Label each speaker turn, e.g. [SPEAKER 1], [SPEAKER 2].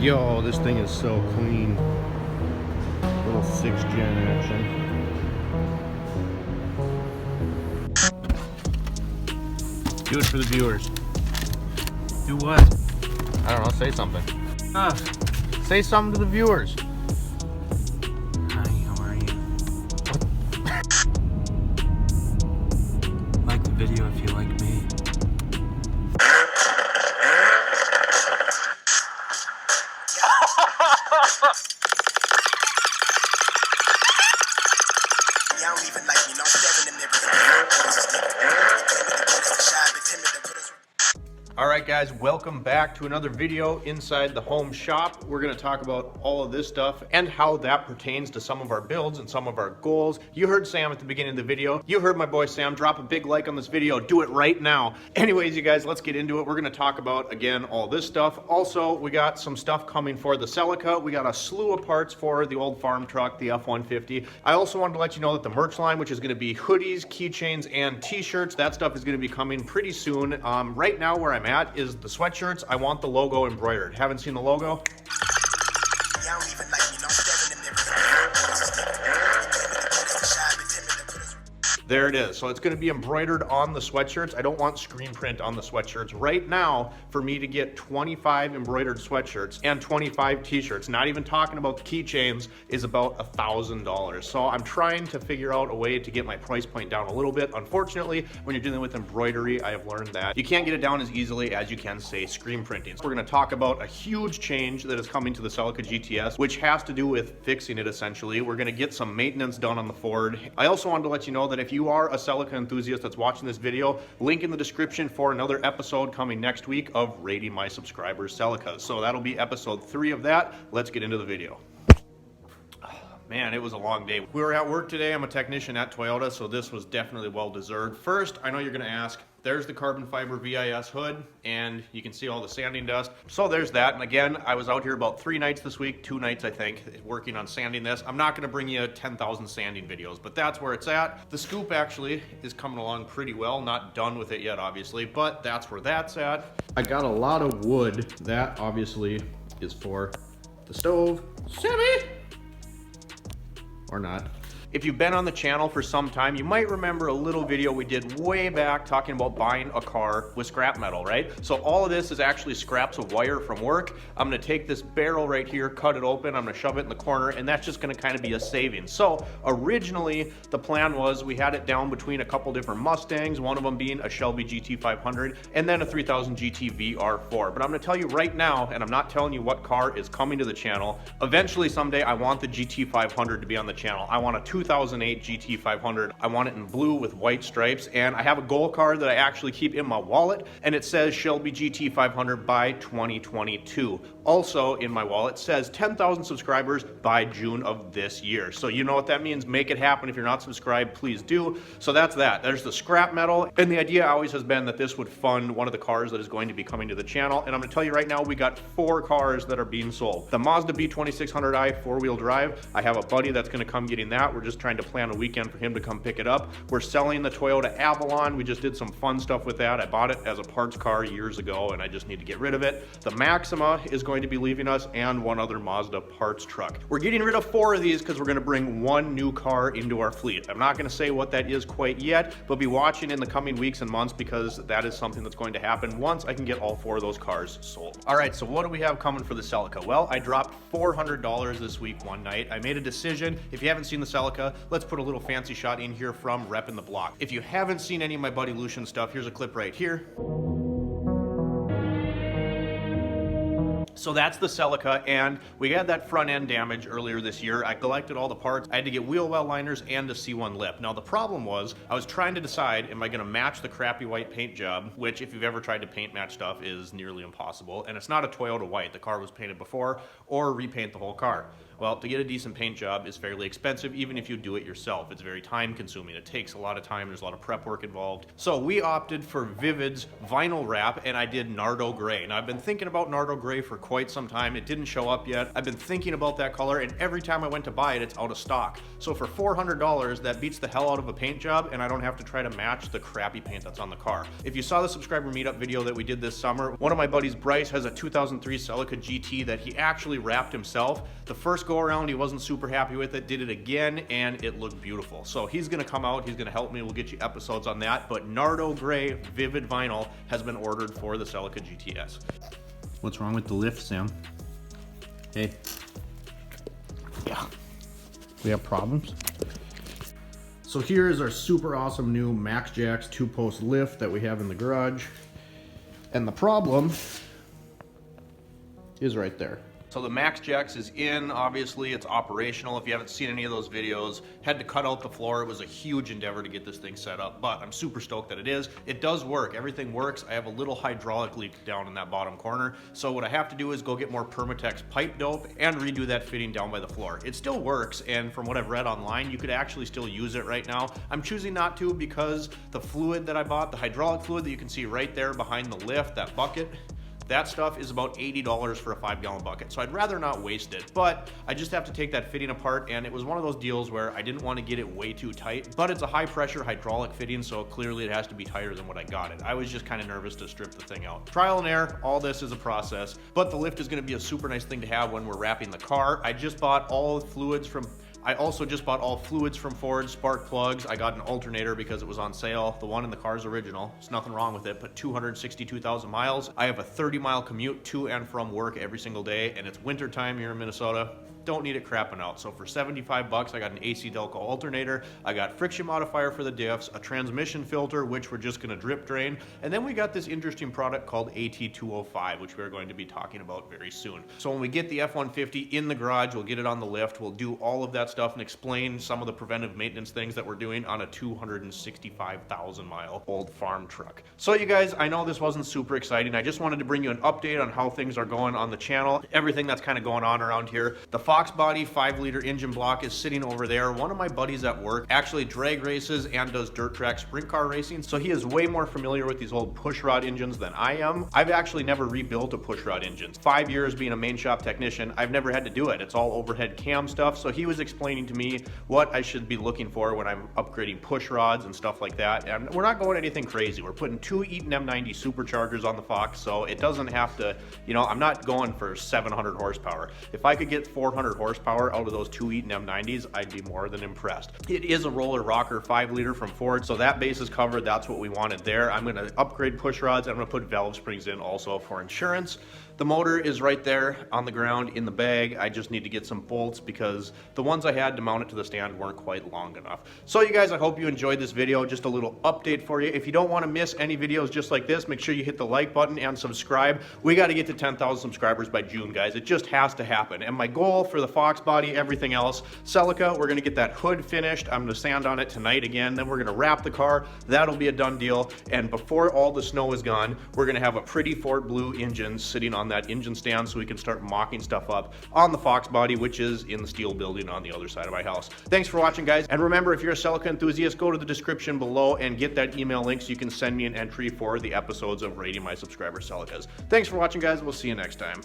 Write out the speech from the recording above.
[SPEAKER 1] Yo, this thing is so clean. Little 6th gen action. Do it for the viewers.
[SPEAKER 2] Do what?
[SPEAKER 1] I don't know, say something.
[SPEAKER 2] Ah.
[SPEAKER 1] Say something to the viewers.
[SPEAKER 2] Hi, how are you? Like the video if you like me.
[SPEAKER 3] Y'all don't even like me, no, I'm staring them every
[SPEAKER 1] Alright guys, welcome back to another video inside the home shop. We're going to talk about all of this stuff and how that pertains to some of our builds and some of our goals. You heard Sam at the beginning of the video. You heard my boy Sam. Drop a big like on this video. Do it right now. Anyways, you guys, let's get into it. We're going to talk about, again, all this stuff. Also, we got some stuff coming for the Celica. We got a slew of parts for the old farm truck, the F-150. I also wanted to let you know that the merch line, which is going to be hoodies, keychains, and t-shirts, that stuff is going to be coming pretty soon. Right now, where I'm at is the sweatshirts. I want the logo embroidered. Haven't seen the logo?
[SPEAKER 3] Y'all don't even like me, no, I'm staring them
[SPEAKER 1] There it is. So it's going to be embroidered on the sweatshirts. I don't want screen print on the sweatshirts. Right now, for me to get 25 embroidered sweatshirts and 25 t-shirts, not even talking about the keychains, is about $1,000. So I'm trying to figure out a way to get my price point down a little bit. Unfortunately, when you're dealing with embroidery, I have learned that you can't get it down as easily as you can, say, screen printing. So we're going to talk about a huge change that is coming to the Celica GTS, which has to do with fixing it, essentially. We're going to get some maintenance done on the Ford. I also wanted to let you know that if you are a Celica enthusiast that's watching this video, link in the description for another episode coming next week of rating my subscribers Celicas. So that'll be episode 3 of that. Let's get into the video. Man, it was a long day. We were at work today. I'm a technician at Toyota, so this was definitely well deserved. First, I know you're gonna ask, there's the carbon fiber VIS hood, and you can see all the sanding dust. So there's that, and again, I was out here about 3 nights this week, 2 nights I think, working on sanding this. I'm not gonna bring you 10,000 sanding videos, but that's where it's at. The scoop actually is coming along pretty well, not done with it yet obviously, but that's where that's at. I got a lot of wood. That obviously is for the stove. Sammy! Or not. If you've been on the channel for some time, you might remember a little video we did way back talking about buying a car with scrap metal, right? So all of this is actually scraps of wire from work. I'm gonna take this barrel right here, cut it open, I'm gonna shove it in the corner, and that's just gonna kind of be a savings. So originally, the plan was we had it down between a couple different Mustangs, one of them being a Shelby GT500, and then a 3000 GT VR4. But I'm gonna tell you right now, and I'm not telling you what car is coming to the channel. Eventually, someday, I want the GT500 to be on the channel. I want a 2008 GT500. I want it in blue with white stripes, and I have a goal card that I actually keep in my wallet, and it says Shelby GT500 by 2022. Also in my wallet says 10,000 subscribers by June of this year. So you know what that means. Make it happen. If you're not subscribed, please do. So that's that. There's the scrap metal, and the idea always has been that this would fund one of the cars that is going to be coming to the channel. And I'm gonna tell you right now, we got 4 cars that are being sold. The Mazda B2600i 4-wheel drive. I have a buddy that's gonna come getting that. We're just trying to plan a weekend for him to come pick it up. We're selling the Toyota Avalon. We just did some fun stuff with that. I bought it as a parts car years ago, and I just need to get rid of it. The Maxima is going to be leaving us, and one other Mazda parts truck. We're getting rid of 4 of these because we're going to bring 1 new car into our fleet. I'm not going to say what that is quite yet, but be watching in the coming weeks and months because that is something that's going to happen once I can get all 4 of those cars sold. All right, so what do we have coming for the Celica? Well, I dropped $400 this week one night. I made a decision. If you haven't seen the Celica, let's put a little fancy shot in here from Reppin' the Block. If you haven't seen any of my buddy Lucian stuff, here's a clip right here. So that's the Celica, and we had that front end damage earlier this year. I collected all the parts. I had to get wheel well liners and a C1 lip. Now the problem was, I was trying to decide, am I gonna match the crappy white paint job, which if you've ever tried to paint match stuff is nearly impossible, and it's not a Toyota white, the car was painted before, or repaint the whole car. Well, to get a decent paint job is fairly expensive, even if you do it yourself. It's very time consuming. It takes a lot of time. There's a lot of prep work involved. So we opted for Vivid's vinyl wrap, and I did Nardo Gray. Now, I've been thinking about Nardo Gray for quite some time. It didn't show up yet. I've been thinking about that color, and every time I went to buy it, it's out of stock. So for $400, that beats the hell out of a paint job, and I don't have to try to match the crappy paint that's on the car. If you saw the subscriber meetup video that we did this summer, one of my buddies, Bryce, has a 2003 Celica GT that he actually wrapped himself. The first go around, he wasn't super happy with it, did it again, and it looked beautiful. So he's gonna come out, he's gonna help me, we'll get you episodes on that, but Nardo Gray Vivid Vinyl has been ordered for the Celica GTS.
[SPEAKER 2] What's wrong with the lift, Sam? Hey.
[SPEAKER 1] Yeah, we have problems. So here is our super awesome new MAXJAX 2-post lift that we have in the garage. And the problem is right there. So the MAXJAX is in, obviously it's operational. If you haven't seen any of those videos, had to cut out the floor. It was a huge endeavor to get this thing set up, but I'm super stoked that it is. It does work, everything works. I have a little hydraulic leak down in that bottom corner. So what I have to do is go get more Permatex pipe dope and redo that fitting down by the floor. It still works, and from what I've read online, you could actually still use it right now. I'm choosing not to because the fluid that I bought, the hydraulic fluid that you can see right there behind the lift, that bucket, that stuff is about $80 for a 5-gallon bucket, so I'd rather not waste it. But I just have to take that fitting apart, and it was one of those deals where I didn't want to get it way too tight, but it's a high pressure hydraulic fitting, so clearly it has to be tighter than what I got it. I was just kind of nervous to strip the thing out. Trial and error, all this is a process, but the lift is going to be a super nice thing to have when we're wrapping the car. I also just bought all fluids from Ford, spark plugs. I got an alternator because it was on sale. The one in the car is original. There's nothing wrong with it, but 262,000 miles. I have a 30-mile commute to and from work every single day, and it's winter time here in Minnesota. Don't need it crapping out. So for 75 bucks, I got an AC Delco alternator. I got friction modifier for the diffs, a transmission filter, which we're just gonna drip drain. And then we got this interesting product called AT205, which we're going to be talking about very soon. So when we get the F-150 in the garage, we'll get it on the lift. We'll do all of that stuff and explain some of the preventive maintenance things that we're doing on a 265,000 mile old farm truck. So you guys, I know this wasn't super exciting. I just wanted to bring you an update on how things are going on the channel, everything that's kind of going on around here. The Fox Body 5-liter engine block is sitting over there. One of my buddies at work actually drag races and does dirt track sprint car racing, so he is way more familiar with these old pushrod engines than I am. I've actually never rebuilt a pushrod engine. 5 years being a main shop technician, I've never had to do it. It's all overhead cam stuff, so he was explaining to me what I should be looking for when I'm upgrading push rods and stuff like that. And we're not going anything crazy. We're putting 2 Eaton M90 superchargers on the Fox, so it doesn't have to, you know, I'm not going for 700 horsepower. If I could get 400 horsepower out of those 2 Eaton M90s, I'd be more than impressed. It is a roller rocker 5-liter from Ford, so that base is covered. That's what we wanted there. I'm gonna upgrade push rods. I'm gonna put valve springs in also for insurance. The motor is right there on the ground in the bag. I just need to get some bolts because the ones I had to mount it to the stand weren't quite long enough. So you guys, I hope you enjoyed this video. Just a little update for you. If you don't want to miss any videos just like this, make sure you hit the like button and subscribe. We got to get to 10,000 subscribers by June, guys. It just has to happen. And my goal for the Fox Body, everything else, Celica, we're going to get that hood finished. I'm going to sand on it tonight again. Then we're going to wrap the car. That'll be a done deal. And before all the snow is gone, we're going to have a pretty Ford Blue engine sitting on that engine stand so we can start mocking stuff up on the Fox Body, which is in the steel building on the other side of my house. Thanks for watching, guys. And remember, if you're a Celica enthusiast, go to the description below and get that email link so you can send me an entry for the episodes of Rating My Subscriber Celicas. Thanks for watching, guys. We'll see you next time.